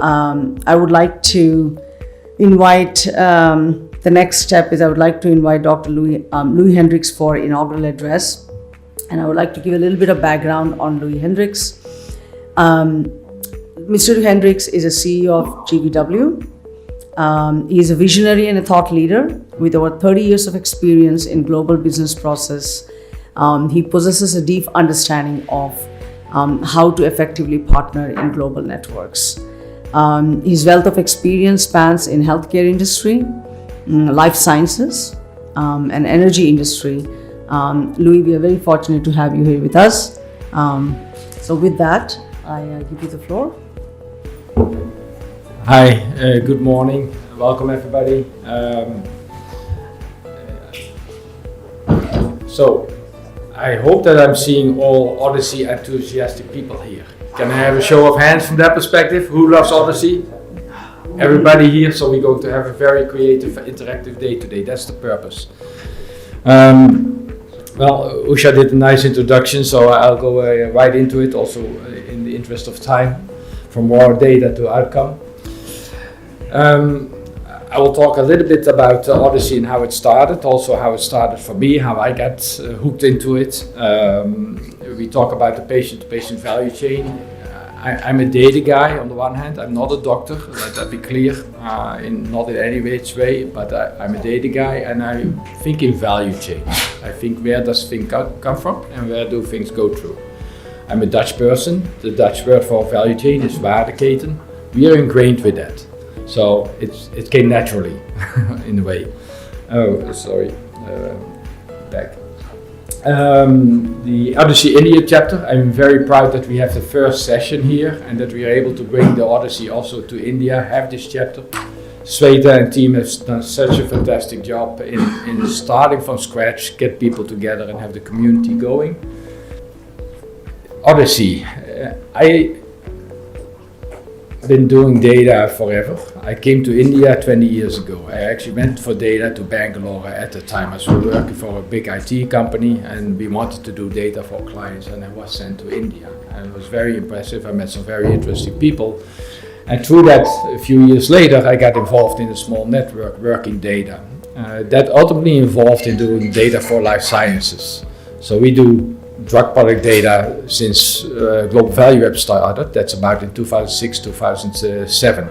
I would like to invite, the next step is I would like to invite Dr. Louis Hendriks for inaugural address. And I would like to give a little bit of background on Louis Hendriks. Mr. Hendriks is a CEO of GVW. He is a visionary and a thought leader with over 30 years of experience in global business process. He possesses a deep understanding of how to effectively partner in global networks. His wealth of experience spans in healthcare industry, life sciences, and energy industry. Louis, we are very fortunate to have you here with us. So with that, I give you the floor. Hi, good morning. Welcome everybody. So, I hope that I'm seeing all OHDSI enthusiastic people here. Can I have a show of hands from that perspective? Who loves OHDSI? Everybody here, so we're going to have a very creative, interactive day today. That's the purpose. Well, Usha did a nice introduction, so I'll go right into it, also in the interest of time, from raw data to outcome. I will talk a little bit about OHDSI and how it started, also how it started for me, how I got hooked into it. We talk about the patient-to-patient value chain. I'm a data guy on the one hand. I'm not a doctor, let that be clear, not in any which way, but I'm a data guy and I think in value chain. I think where does things come from and where do things go through. I'm a Dutch person. The Dutch word for value chain is waardeketen. We are ingrained with that. So it came naturally in a way. Oh, sorry, back. The OHDSI India chapter, I'm very proud that we have the first session here and that we are able to bring the OHDSI also to India, have this chapter. Sveta and team have done such a fantastic job in starting from scratch, get people together and have the community going. OHDSI, I've been doing data forever. I came to India 20 years ago. I actually went for data to Bangalore at the time. I was working for a big IT company and we wanted to do data for clients and I was sent to India. And it was very impressive. I met some very interesting people. And through that, a few years later, I got involved in a small network working data. That ultimately involved in doing data for life sciences. So we do drug product data since Global Value Web started. That's about in 2006, 2007.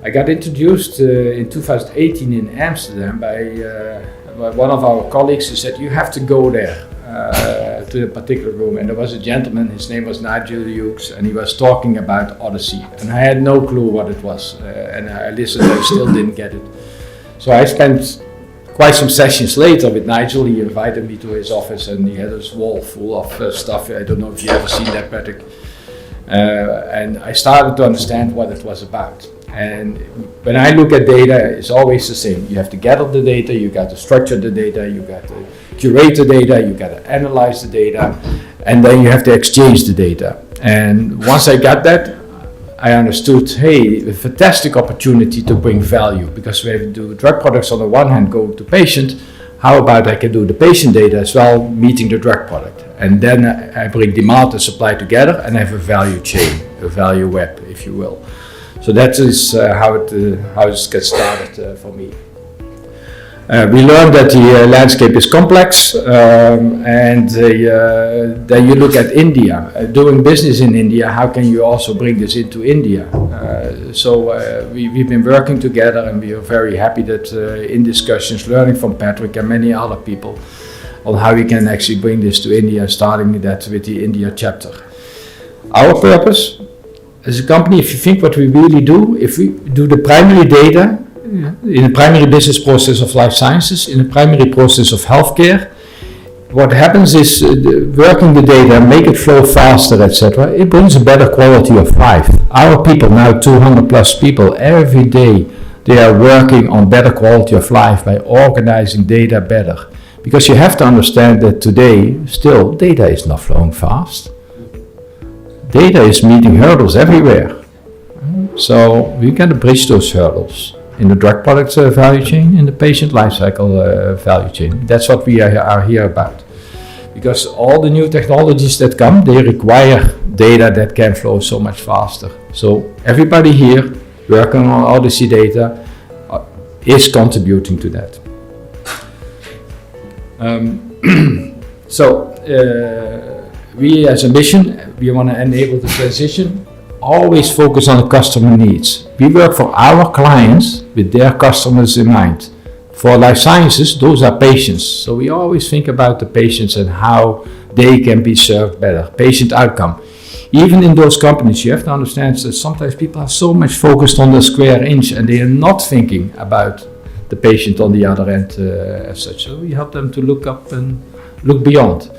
I got introduced in 2018 in Amsterdam by one of our colleagues who said, you have to go there to a particular room. And there was a gentleman, his name was Nigel Hughes, and he was talking about OHDSI. And I had no clue what it was. And I listened, I still didn't get it. So I spent quite some sessions later with Nigel. He invited me to his office and he had this wall full of stuff. I don't know if you ever seen that, Patrick. And I started to understand what it was about. And when I look at data, it's always the same. You have to gather the data, you got to structure the data, you got to curate the data, you got to analyze the data, and then you have to exchange the data. And once I got that, I understood, hey, a fantastic opportunity to bring value, because we have to do drug products on the one hand go to patient. How about I can do the patient data as well, meeting the drug product? And then I bring demand and supply together and have a value chain, a value web, if you will. So that is how it gets started for me. We learned that the landscape is complex, and then you look at India, doing business in India. How can you also bring this into India? So we've been working together, and we are very happy that in discussions, learning from Patrick and many other people on how we can actually bring this to India, starting that with the India chapter. Our purpose as a company, if you think what we really do, if we do the primary data in the primary business process of life sciences, in the primary process of healthcare, what happens is working the data, make it flow faster, etc. It brings a better quality of life. Our people, now 200 plus people, every day they are working on better quality of life by organizing data better. Because you have to understand that today, still, data is not flowing fast. Data is meeting hurdles everywhere. So we got to bridge those hurdles in the drug product value chain, in the patient lifecycle value chain. That's what we are here about. Because all the new technologies that come, they require data that can flow so much faster. So everybody here working on OHDSI data is contributing to that. We as a mission, we want to enable the transition, always focus on the customer needs. We work for our clients with their customers in mind. For life sciences, those are patients. So we always think about the patients and how they can be served better, patient outcome. Even in those companies, you have to understand that sometimes people are so much focused on the square inch and they are not thinking about the patient on the other end as such. So we help them to look up and look beyond.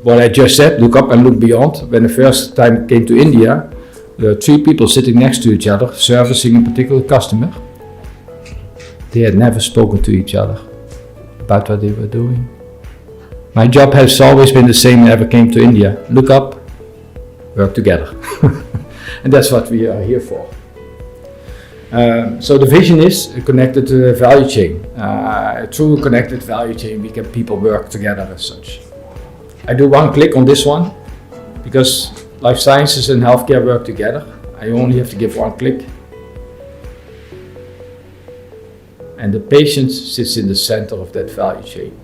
What I just said, look up and look beyond. When the first time I came to India, there were 3 people sitting next to each other, servicing a particular customer. They had never spoken to each other about what they were doing. My job has always been the same whenever I came to India. Look up, work together. And that's what we are here for. So the vision is a connected value chain. Through a connected value chain, we can people work together as such. I do one click on this one because life sciences and healthcare work together. I only have to give one click. And the patient sits in the center of that value chain.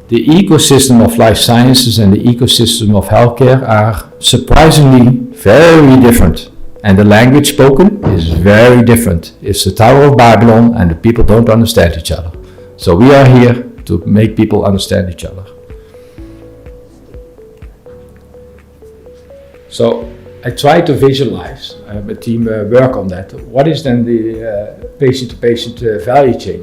The ecosystem of life sciences and the ecosystem of healthcare are surprisingly very different. And the language spoken is very different. It's the Tower of Babylon and the people don't understand each other. So we are here to make people understand each other. So I try to visualize, the team work on that. What is then the patient-to-patient value chain?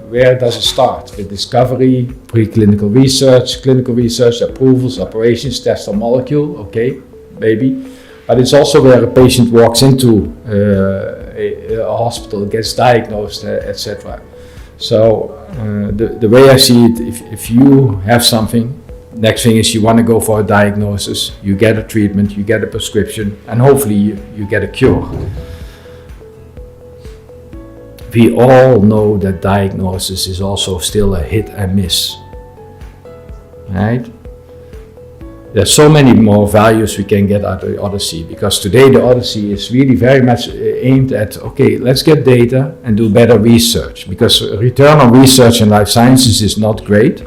Where does it start? With discovery, preclinical research, clinical research, approvals, operations, test or molecule, okay, maybe. But it's also where a patient walks into a hospital, gets diagnosed, etc. So the way I see it, if you have something, next thing is you want to go for a diagnosis, you get a treatment, you get a prescription, and hopefully you get a cure. We all know that diagnosis is also still a hit and miss, right? There's so many more values we can get out of the OHDSI, because today the OHDSI is really very much aimed at, okay, let's get data and do better research, because return on research in life sciences is not great.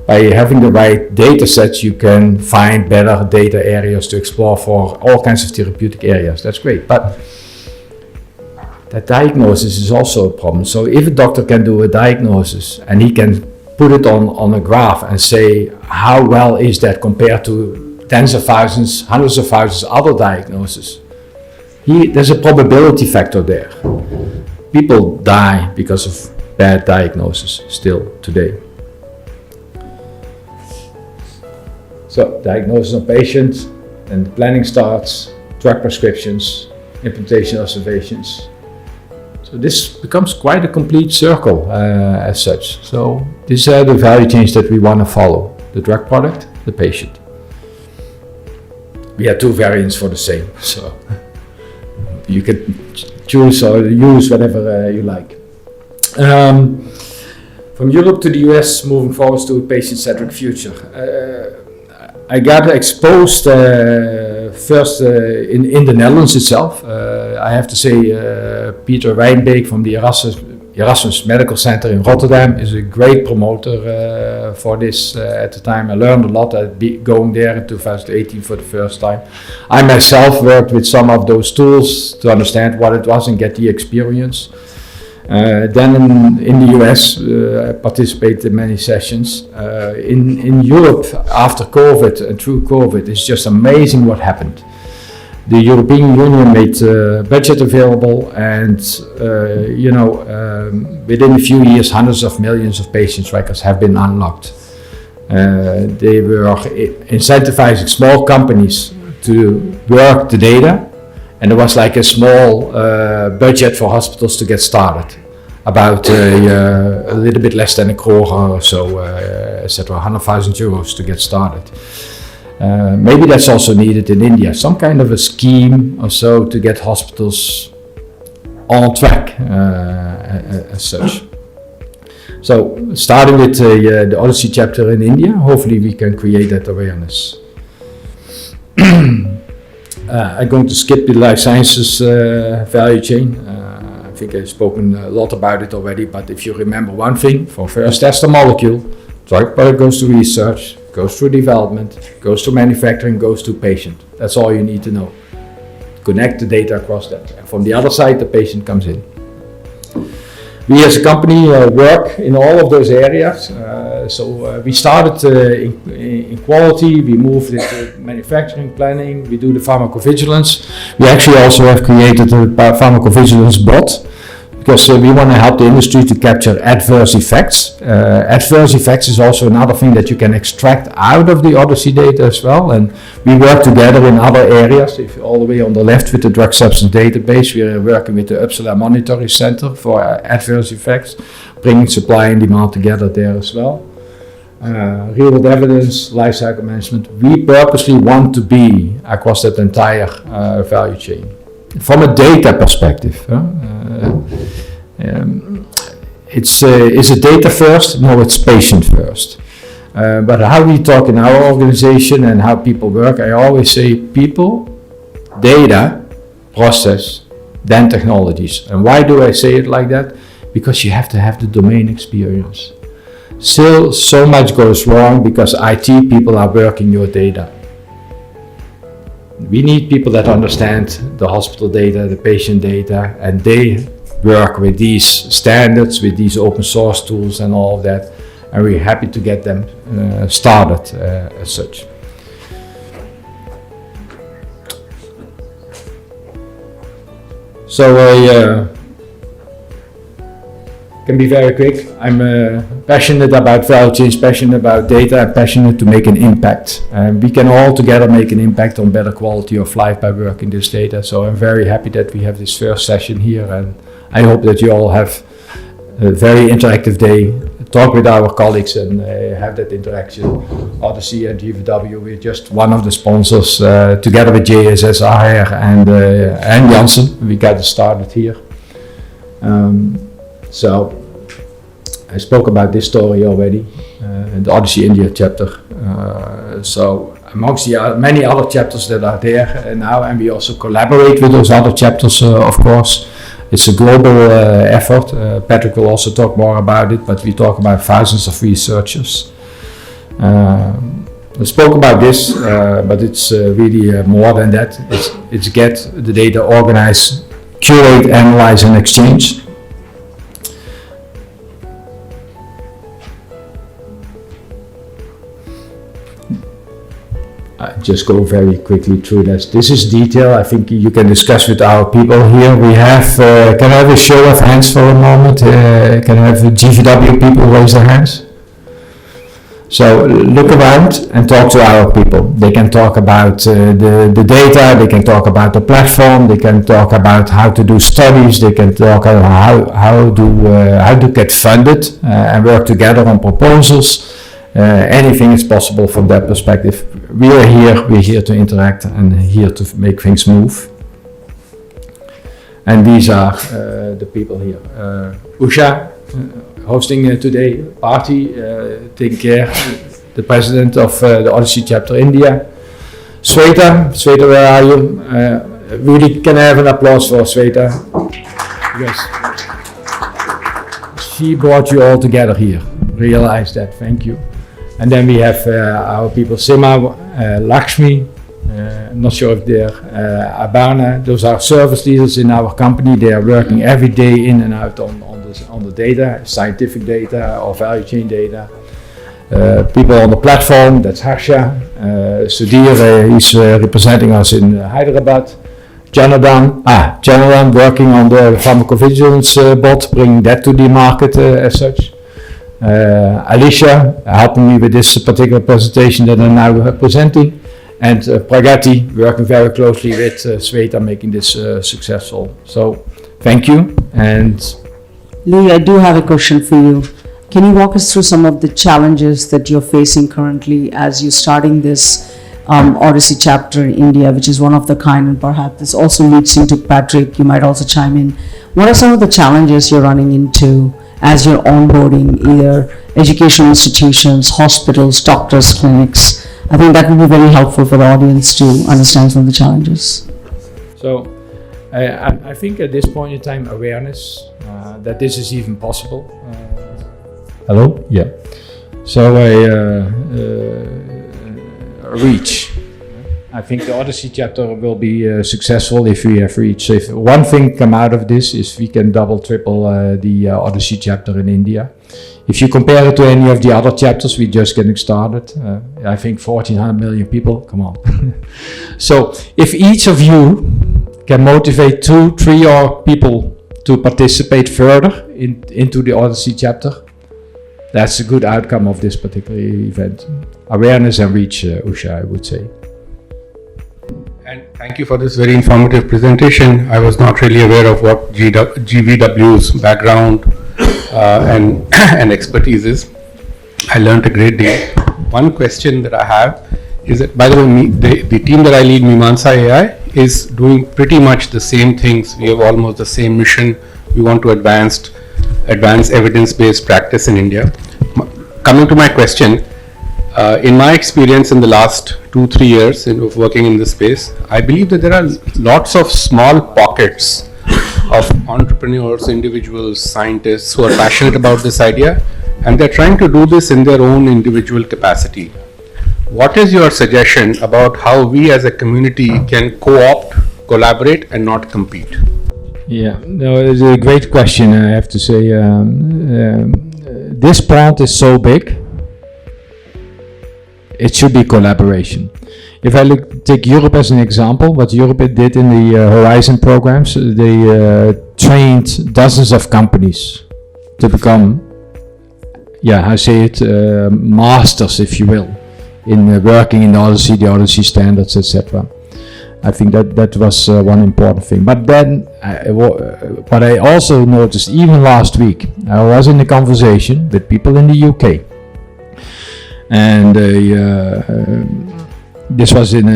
By having the right data sets, you can find better data areas to explore for all kinds of therapeutic areas. That's great, but that diagnosis is also a problem. So if a doctor can do a diagnosis and he can put it on a graph and say how well is that compared to tens of thousands, hundreds of thousands other diagnoses, there's a probability factor there. People die because of bad diagnosis still today. So diagnosis of patients, and the planning starts, drug prescriptions, implementation observations. So this becomes quite a complete circle as such. So these are the value chains that we want to follow: the drug product, the patient. We have 2 variants for the same, so you can choose or use whatever you like. From Europe to the US, moving forward to a patient-centric future. I got exposed first in the Netherlands itself. I have to say Peter Wijnbeek from the Erasmus Medical Center in Rotterdam is a great promoter for this at the time. I learned a lot going there in 2018 for the first time. I myself worked with some of those tools to understand what it was and get the experience. Then in the US, I participated in many sessions. In Europe, after COVID and through COVID, it's just amazing what happened. The European Union made budget available, and within a few years, hundreds of millions of patients' records have been unlocked. They were incentivizing small companies to work the data, and there was like a small budget for hospitals to get started, about a little bit less than a crore or so, etc., 100,000 euros to get started. Maybe that's also needed in India, some kind of a scheme or so to get hospitals on track as such. So starting with the OHDSI chapter in India, hopefully we can create that awareness. I'm going to skip the life sciences value chain. I think I've spoken a lot about it already, but if you remember one thing, from first test a molecule, drug product goes to research, goes through development, goes to manufacturing, goes to patient. That's all you need to know. Connect the data across that. And from the other side, the patient comes in. We as a company work in all of those areas. We started in quality, we moved into manufacturing planning, we do the pharmacovigilance. We actually also have created a pharmacovigilance bot because we want to help the industry to capture adverse effects. Adverse effects is also another thing that you can extract out of the OHDSI data as well, and we work together in other areas. If all the way on the left with the drug substance database, we are working with the Uppsala Monitoring Center for adverse effects, bringing supply and demand together there as well. Real world evidence, lifecycle management, we purposely want to be across that entire value chain. From a data perspective, is it data first? No, it's patient first. But how we talk in our organization and how people work, I always say people, data, process, then technologies. And why do I say it like that? Because you have to have the domain experience. Still, so much goes wrong because IT people are working your data. We need people that understand the hospital data, the patient data, and they work with these standards, with these open source tools and all of that, and we're happy to get them started as such. So I can be very quick. I'm passionate about value chains, passionate about data, and passionate to make an impact. And we can all together make an impact on better quality of life by working this data. So I'm very happy that we have this first session here, and I hope that you all have a very interactive day. Talk with our colleagues and have that interaction. OHDSI and GVW, we're just one of the sponsors together with JSSR and Janssen. We got it started here. So I spoke about this story already, the OHDSI India chapter. So amongst the many other chapters that are there now, and we also collaborate with those other chapters, of course. It's a global effort. Patrick will also talk more about it, but we talk about thousands of researchers. I spoke about this, but it's really more than that. It's get the data organized, curate, analyze, and exchange. Just go very quickly through this. This is detail. I think you can discuss with our people here. We have, can I have a show of hands for a moment? Can I have the GVW people raise their hands? So look around and talk to our people. They can talk about the data, they can talk about the platform, they can talk about how to do studies, they can talk about how to get funded and work together on proposals. Anything is possible from that perspective. We're here to interact and here to make things move. And these are the people here. Usha, hosting today party, taking care, the president of the OHDSI chapter India. Sweta, where are you? Really, can I have an applause for Sweta? Yes. She brought you all together here. Realize that, thank you. And then we have our people Sima, Lakshmi, I'm not sure if they're Abana. Those are service leaders in our company. They are working every day in and out on the data, scientific data or value chain data. People on the platform, that's Harsha. Sudhir, he's representing us in Hyderabad. Janadan working on the pharmacovigilance bot, bringing that to the market as such. Alicia helping me with this particular presentation that I'm now presenting, and Pragati working very closely with Sweta, making this successful. So thank you. And Louis, I do have a question for you. Can you walk us through some of the challenges that you're facing currently as you're starting this OHDSI chapter in India, which is one of the kind, and perhaps this also leads into Patrick, you might also chime in. What are some of the challenges you're running into as you're onboarding either educational institutions, hospitals, doctors, clinics, I think that would be very helpful for the audience to understand some of the challenges. So I think at this point in time, awareness that this is even possible. Hello? Yeah. So reach. I think the OHDSI chapter will be successful if we have reach. If one thing come out of this is we can double, triple the OHDSI chapter in India. If you compare it to any of the other chapters, we're just getting started. I think 1,400 million people, come on. So if each of you can motivate 2, 3 or people to participate further into the OHDSI chapter, that's a good outcome of this particular event. Awareness and reach, Usha, I would say. And thank you for this very informative presentation. I was not really aware of what GVW's background and expertise is. I learned a great deal. One question that I have is that, by the way, the team that I lead, Mimamsa AI, is doing pretty much the same things. We have almost the same mission. We want to advance evidence-based practice in India. Coming to my question, in my experience in the last 2-3 years of working in this space, I believe that there are lots of small pockets of entrepreneurs, individuals, scientists who are passionate about this idea, and they're trying to do this in their own individual capacity. What is your suggestion about how we as a community can co-opt, collaborate, and not compete? Yeah, no, it's a great question, I have to say. This pond is so big, it should be collaboration. If I take Europe as an example, what Europe did in the Horizon programs, they trained dozens of companies to become, masters, if you will, in working in the OHDSI standards, etc. I think that was one important thing. But then, what I also noticed, even last week, I was in a conversation with people in the UK, and this was in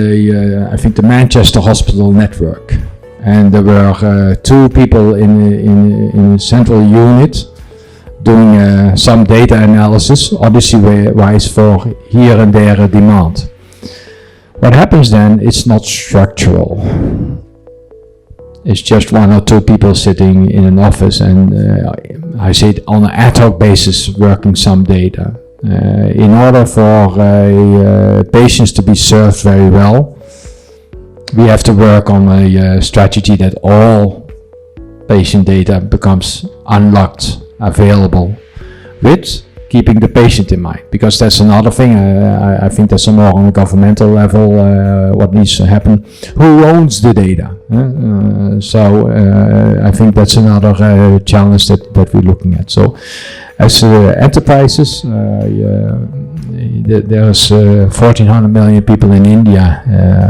I think the Manchester Hospital Network, and there were 2 people in a central unit doing some data analysis, OHDSI-wise, for here and there a demand. What happens then, it's not structural. It's just 1 or 2 people sitting in an office and I say it on an ad hoc basis working some data. In order for patients to be served very well, we have to work on a strategy that all patient data becomes unlocked, available, with keeping the patient in mind, because that's another thing. I think that's more on a governmental level what needs to happen. Who owns the data? I think that's another challenge that we're looking at. So as enterprises, there's 1,400 million people in India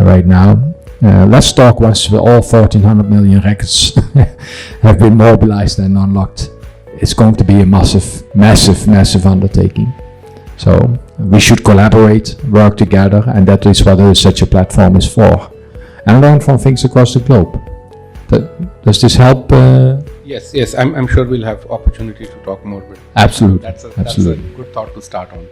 right now. Let's talk once all 1,400 million records have been mobilized and unlocked. It's going to be a massive undertaking. So we should collaborate, work together, and that is what such a platform is for. And learn from things across the globe. Does this help? Yes. I'm sure we'll have opportunity to talk more. But absolutely. That's a good thought to start on.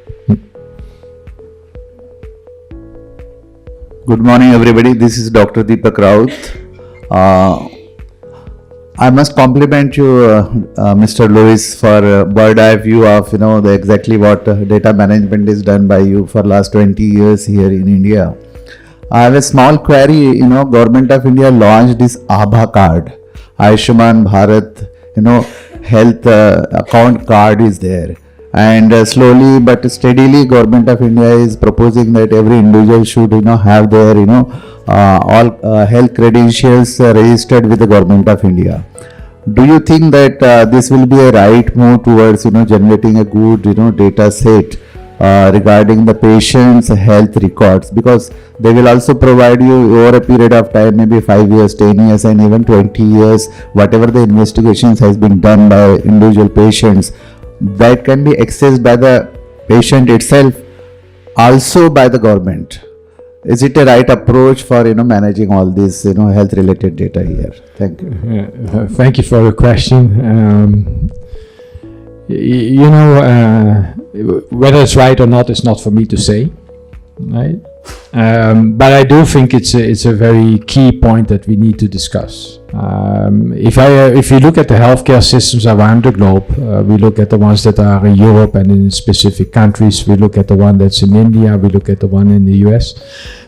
Good morning, everybody. This is Dr. Deepak Raut. I must compliment you, Mr. Lewis, for a bird eye view of exactly what data management is done by you for last 20 years here in India. I have a small query. Government of India launched this ABHA card, Ayushman Bharat, health account card is there. And slowly but steadily, Government of India is proposing that every individual should, have their, all health credentials registered with the Government of India. Do you think that this will be a right move towards, generating a good, data set regarding the patient's health records? Because they will also provide you over a period of time, maybe 5 years, 10 years, and even 20 years, whatever the investigations has been done by individual patients, that can be accessed by the patient itself, also by the government. Is it a right approach for managing all this health related data here? Thank you. Thank you for your question. Whether it's right or not is not for me to say. right? But I do think it's a very key point that we need to discuss. If you look at the healthcare systems around the globe, we look at the ones that are in Europe and in specific countries. We look at the one that's in India. We look at the one in the US.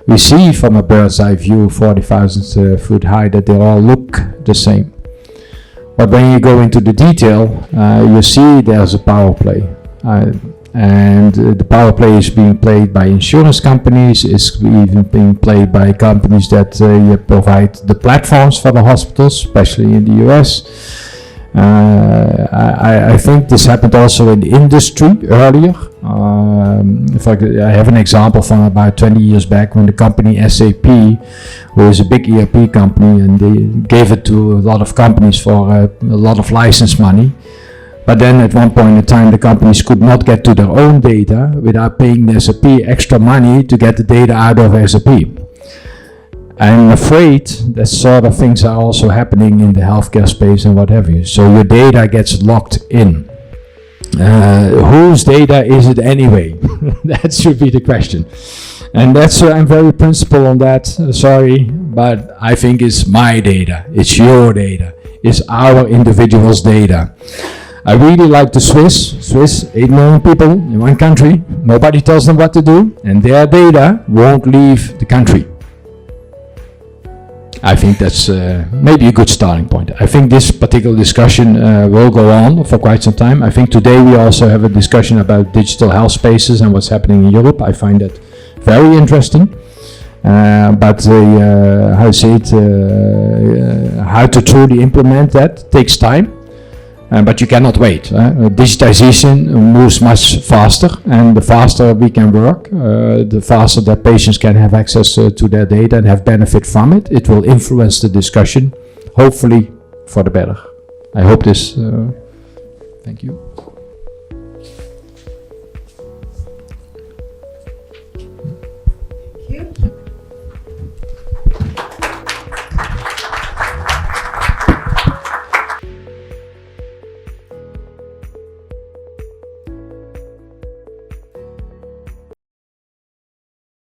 We see from a bird's eye view, 40,000 foot high, that they all look the same. But when you go into the detail, you see there's a power play. And the power play is being played by insurance companies, is even being played by companies that provide the platforms for the hospitals, especially in the US. I think this happened also in the industry earlier. In fact, I have an example from about 20 years back when the company SAP, who is a big ERP company, and they gave it to a lot of companies for a lot of license money. But then at one point in time, the companies could not get to their own data without paying SAP extra money to get the data out of SAP. I'm afraid that sort of things are also happening in the healthcare space and what have you. So your data gets locked in. Whose data is it anyway? That should be the question. And that's I'm very principled on that. Sorry, but I think it's my data. It's your data. It's our individual's data. I really like the Swiss, 8 million people in one country, nobody tells them what to do, and their data won't leave the country. I think that's maybe a good starting point. I think this particular discussion will go on for quite some time. I think today we also have a discussion about digital health spaces and what's happening in Europe. I find that very interesting. But how to truly implement that takes time. But you cannot wait. Digitization moves much faster, and the faster we can work, the faster that patients can have access to their data and have benefit from it. It will influence the discussion, hopefully for the better. I hope this. Thank you.